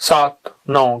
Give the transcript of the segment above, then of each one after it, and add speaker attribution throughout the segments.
Speaker 1: 7, 9,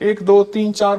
Speaker 2: 1 2 3 4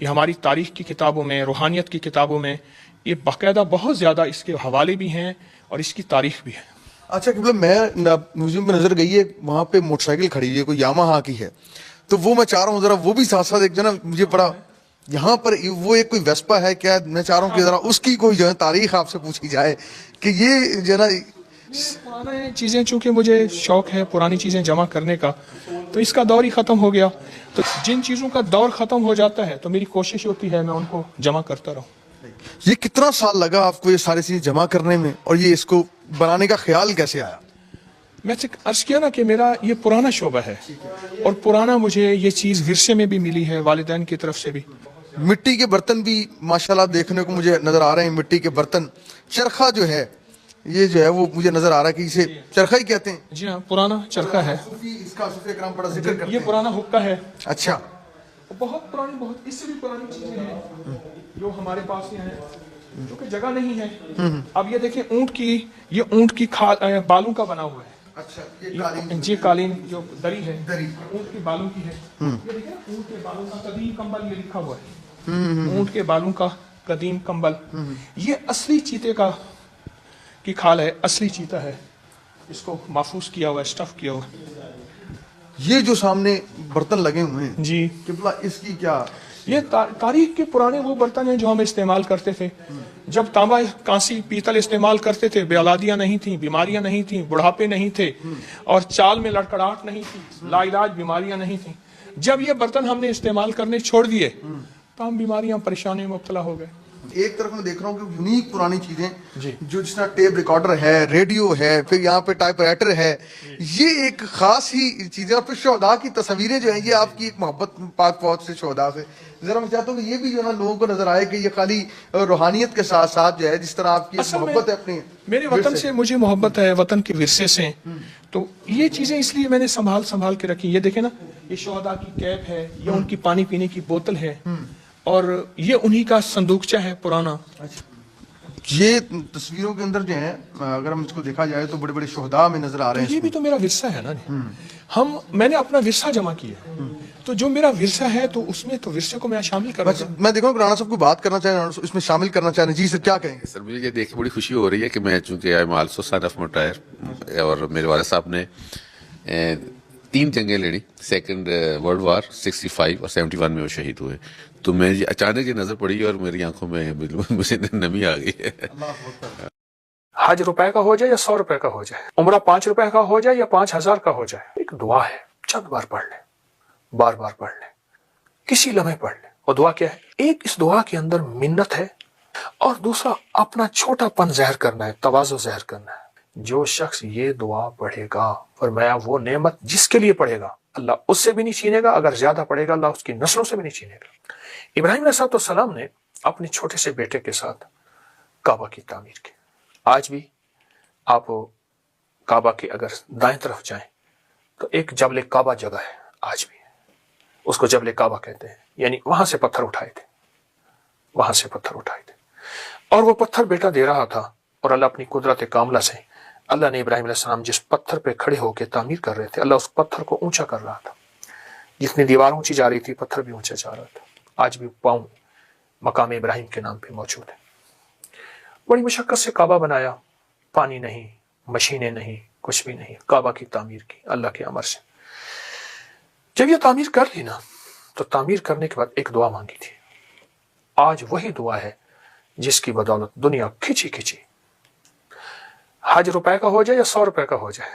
Speaker 2: یہ ہماری تاریخ کی کتابوں میں، روحانیت کی کتابوں میں یہ باقاعدہ بہت زیادہ اس کے حوالے بھی ہیں اور اس کی تاریخ بھی ہے.
Speaker 3: اچھا کہ میں میوزیم پہ نظر گئی ہے، وہاں پہ موٹر سائیکل کھڑی ہے، کوئی یاماہا کی ہے، تو وہ میں چاہ رہا ہوں ذرا وہ بھی ساتھ ساتھ ایک جو نا مجھے بڑا یہاں پر وہ ایک کوئی ویسپا ہے کیا، میں چاہ رہا ہوں کہ ذرا اس کی کوئی جو ہے تاریخ آپ سے پوچھی جائے کہ یہ جو ہے نا
Speaker 2: پرانی چیزیں، چونکہ مجھے شوق ہے پرانی چیزیں جمع کرنے کا، تو اس کا دور ہی ختم ہو گیا. تو جن چیزوں کا دور ختم ہو جاتا ہے تو میری کوشش ہوتی ہے میں ان کو جمع کرتا رہوں.
Speaker 3: یہ کتنا سال لگا آپ کو یہ ساری چیزیں جمع کرنے میں، اور یہ اس کو بنانے کا خیال کیسے آیا؟
Speaker 2: میں سے عرض کیا نا کہ میرا یہ پرانا شعبہ ہے، اور پرانا مجھے یہ چیز ورثے میں بھی ملی ہے، والدین کی طرف سے بھی.
Speaker 3: مٹی کے برتن بھی ماشاءاللہ دیکھنے کو مجھے نظر آ رہے ہیں، مٹی کے برتن. چرخہ جو ہے یہ جو ہے وہ مجھے نظر آ رہا ہے کہ اسے چرخہ ہی کہتے ہیں.
Speaker 2: جی ہاں، پرانا چرخہ ہے.
Speaker 3: اس کا صوفیہ کرام بڑا ذکر کرتے
Speaker 2: یہ
Speaker 3: ہیں.
Speaker 2: پرانا حقہ ہے.
Speaker 3: اچھا،
Speaker 2: بہت پرانی، بہت اس سے بھی پرانی چیزیں ہیں جو ہمارے پاس یہ ہیں، جو کہ جگہ نہیں ہے. اب یہ دیکھیں یہ اونٹ کی بالوں کا بنا ہوا ہے.
Speaker 3: اچھا، یہ قالین
Speaker 2: جی قالین جو دری ہے
Speaker 3: دری.
Speaker 2: اونٹ کے بالوں کی ہے. یہ دیکھیں نا، اونٹ کے بالوں کا قدیم کمبل یہ لکھا ہوا ہے. اونٹ کے بالوں کا قدیم کمبل. یہ اصلی چیتے کی کھال ہے، اصلی چیتا ہے. اس کو محفوظ کیا ہوا ہے، اسٹف کیا ہوا ہے.
Speaker 3: یہ جو سامنے برتن لگے ہوئے ہیں
Speaker 2: جی،
Speaker 3: قبلہ، اس کی کیا؟
Speaker 2: یہ تاریخ کے پرانے وہ برتن ہیں جو ہم استعمال کرتے تھے جب تانبا، کانسی، پیتل استعمال کرتے تھے. بے اولادیاں نہیں تھیں، بیماریاں نہیں تھیں، بڑھاپے نہیں تھے، اور چال میں لڑکڑاہٹ نہیں تھی، لا علاج بیماریاں نہیں تھیں. جب یہ برتن ہم نے استعمال کرنے چھوڑ دیے تو ہم بیماریاں، پریشانیوں میں مبتلا ہو گئے.
Speaker 3: ایک طرف میں دیکھ رہا ہوں کہ یونیک پرانی چیزیں
Speaker 2: جی،
Speaker 3: جو جس طرح ٹیپ ریکارڈر ہے، ریڈیو ہے، پھر یہاں پہ ٹائپ رائٹر ہے، یہ ایک خاص ہی چیزیں. اور پھر شہداء کی تصویریں جو ہیں، یہ آپ کی ایک محبت پاک فوج سے، شہداء سے. ذرا میں چاہتا ہوں کہ یہ بھی جو ہے نا لوگوں کو نظر آئے کہ یہ خالی روحانیت کے ساتھ ساتھ جو ہے جس طرح آپ کی ایک محبت ہے اپنی
Speaker 2: میرے وطن سے، مجھے محبت ہے وطن کے ورثے سے. تو یہ چیزیں اس لیے میں نے سنبھال کے رکھی. یہ دیکھیں نا، یہ شہداء کی کیپ ہے، یہ ان کی پانی پینے کی بوتل ہے، اور یہ انہی کا صندوقچہ ہے پرانا.
Speaker 3: یہ تصویروں کے اندر جو ہیں اگر ہم اس کو دیکھا جائے تو بڑے بڑے شہداء میں نظر آ رہے ہیں.
Speaker 2: یہ بھی تو میرا ورثہ ہے نا. میں نے اپنا ورثہ جمع کیا، تو جو میرا ورثہ ہے تو اس میں تو ورثے کو میں شامل کر رہا ہوں.
Speaker 3: میں دیکھوں کہ رانا صاحب کو بات کرنا چاہیں، اس میں شامل کرنا چاہیں. جی سر، کیا کہیں گے؟
Speaker 4: سر، مجھے یہ دیکھ کے بڑی خوشی ہو رہی ہے کہ میں، چونکہ I am also son of martyr, اور میرے والد صاحب نے 3 جنگیں لڑی. سیکنڈ ورلڈ وار 65 اور 71 میں وہ شہید ہوئے. تو میں اچانک یہ نظر پڑی اور میری آنکھوں میں مجھے نمی آ گئی ہے.
Speaker 1: حج روپے کا ہو جائے یا 100 روپے کا ہو جائے، عمرہ 5 روپے کا ہو جائے یا 5000 کا ہو جائے، ایک دعا ہے. چند بار پڑھ لیں، بار بار پڑھ لیں، کسی لمحے پڑھ لیں. اور دعا کیا ہے؟ ایک اس دعا کے اندر منت ہے، اور دوسرا اپنا چھوٹا پن ظاہر کرنا ہے، تواضع ظاہر کرنا ہے. جو شخص یہ دعا پڑھے گا، فرمایا وہ نعمت جس کے لیے پڑھے گا اللہ اس سے بھی نہیں چھینے گا، اگر زیادہ پڑھے گا اللہ اس کی نسلوں سے بھی نہیں چھینے گا. ابراہیم علیہ السلام نے اپنے چھوٹے سے بیٹے کے ساتھ کعبہ کی تعمیر کی. آج بھی آپ کعبہ کے اگر دائیں طرف جائیں تو ایک جبل کعبہ جگہ ہے، آج بھی اس کو جبل کعبہ کہتے ہیں. یعنی وہاں سے پتھر اٹھائے تھے، وہاں سے پتھر اٹھائے تھے. اور وہ پتھر بیٹا دے رہا تھا، اور اللہ اپنی قدرت کاملہ سے، اللہ نے ابراہیم علیہ السلام جس پتھر پہ کھڑے ہو کے تعمیر کر رہے تھے، اللہ اس پتھر کو اونچا کر رہا تھا. جتنی دیوار اونچی جا رہی تھی، پتھر بھی اونچا جا رہا تھا. آج بھی پاؤں مقام ابراہیم کے نام پہ موجود ہے. بڑی مشقت سے کعبہ بنایا، پانی نہیں، مشینیں نہیں، کچھ بھی نہیں، کعبہ کی تعمیر کی اللہ کے امر سے. جب یہ تعمیر کر لی نا، تو تعمیر کرنے کے بعد ایک دعا مانگی تھی. آج وہی دعا ہے جس کی بدولت دنیا کھچی کھچی، حج روپے کا ہو جائے یا 100 روپے کا ہو جائے،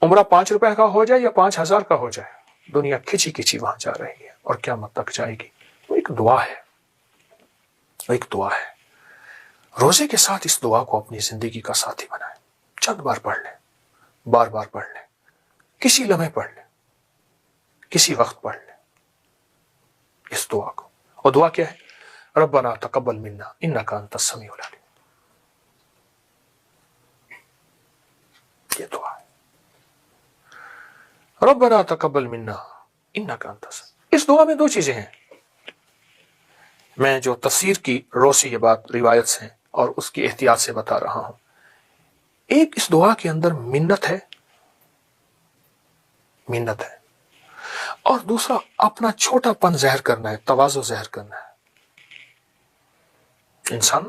Speaker 1: عمرہ 5 روپے کا ہو جائے یا 5000 کا ہو جائے، دنیا کھچی کھچی وہاں جا رہی ہے اور قیامت تک جائے گی. وہ ایک دعا ہے، وہ ایک دعا ہے. روزے کے ساتھ اس دعا کو اپنی زندگی کا ساتھی بنائیں. چند بار پڑھ لیں، بار بار پڑھ لیں، کسی لمحے پڑھ لیں، کسی وقت پڑھ لیں اس دعا کو. اور دعا کیا ہے؟ ربنا تقبل منا انک انت السمیع العلیم. یہ دعا ہے، ربنا تقبل منا انک انت السمیع. اس دعا میں 2 چیزیں ہیں. میں جو تفسیر کی رو سے یہ بات روایت سے اور اس کی احتیاط سے بتا رہا ہوں. ایک اس دعا کے اندر منت ہے، منت ہے، اور دوسرا اپنا چھوٹا پن ظاہر کرنا ہے, تواضع ظاہر کرنا ہے. انسان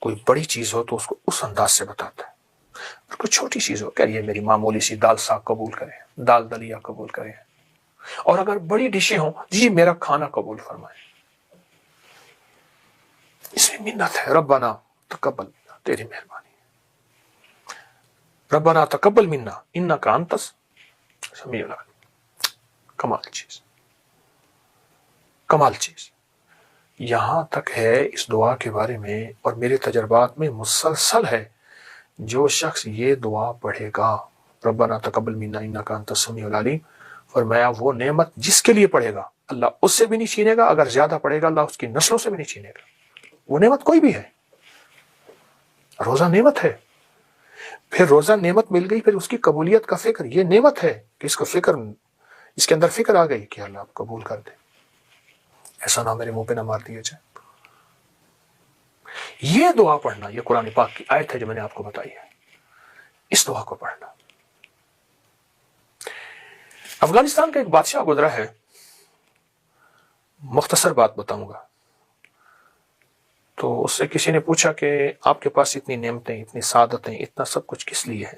Speaker 1: کوئی بڑی چیز ہو تو اس کو اس انداز سے بتاتا ہے, اور کوئی چھوٹی چیز ہو کہ یہ میری معمولی سی دال ساگ قبول کریں, دال دلیا قبول کریں, اور اگر بڑی ڈشیں ہوں جی میرا کھانا قبول فرمائیں. اس میں منت ہے, ربنا تقبل منا, تیری مہربانی, ربنا تقبل منا انک انت السمیع العلیم. کمال چیز, کمال چیز. یہاں تک ہے اس دعا کے بارے میں, اور میرے تجربات میں مسلسل ہے, جو شخص یہ دعا پڑھے گا ربنا تقبل منا انک انت السمیع العلیم, فرمایا وہ نعمت جس کے لیے پڑھے گا اللہ اس سے بھی نہیں چھینے گا, اگر زیادہ پڑھے گا اللہ اس کی نسلوں سے بھی نہیں چھینے گا. وہ نعمت کوئی بھی ہے, روزہ نعمت ہے, پھر روزہ نعمت مل گئی, پھر اس کی قبولیت کا فکر, یہ نعمت ہے کہ اس کا فکر, اس کے اندر فکر آ گئی کہ اللہ آپ قبول کر دے, ایسا نہ میرے منہ پہ نہ مار دیا جائے. یہ دعا پڑھنا, یہ قرآن پاک کی آیت ہے جو میں نے آپ کو بتائی ہے, اس دعا کو پڑھنا. افغانستان کا ایک بادشاہ گزرا ہے, مختصر بات بتاؤں گا. تو اس سے کسی نے پوچھا کہ آپ کے پاس اتنی نعمتیں, اتنی سعادتیں, اتنا سب کچھ کس لیے ہے؟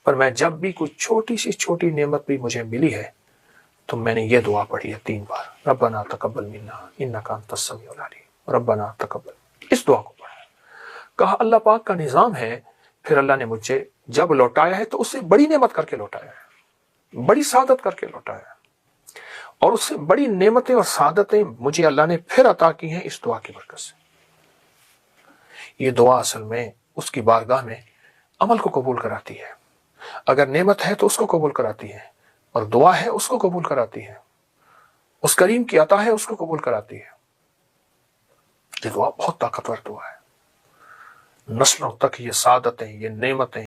Speaker 1: پر میں جب بھی کوئی چھوٹی سی چھوٹی نعمت بھی مجھے ملی ہے تو میں نے یہ دعا پڑھی ہے 3 بار, ربنا تقبل منا انک انت السمیع العلیم, ربنا تقبل. اس دعا کو پڑھا, کہا اللہ پاک کا نظام ہے, پھر اللہ نے مجھے جب لوٹایا ہے تو اس سے بڑی نعمت کر کے لوٹایا ہے, بڑی سعادت کر کے لوٹایا ہے, اور اس سے بڑی نعمتیں اور سعادتیں مجھے اللہ نے پھر عطا کی ہیں اس دعا کی برکت سے. یہ دعا اصل میں اس کی بارگاہ میں عمل کو قبول کراتی ہے. اگر نعمت ہے تو اس کو قبول کراتی ہے, اور دعا ہے اس کو قبول کراتی ہے, اس کریم کی عطا ہے اس کو قبول کراتی ہے. یہ دعا بہت طاقتور دعا ہے, نسلوں تک یہ سعادتیں, یہ نعمتیں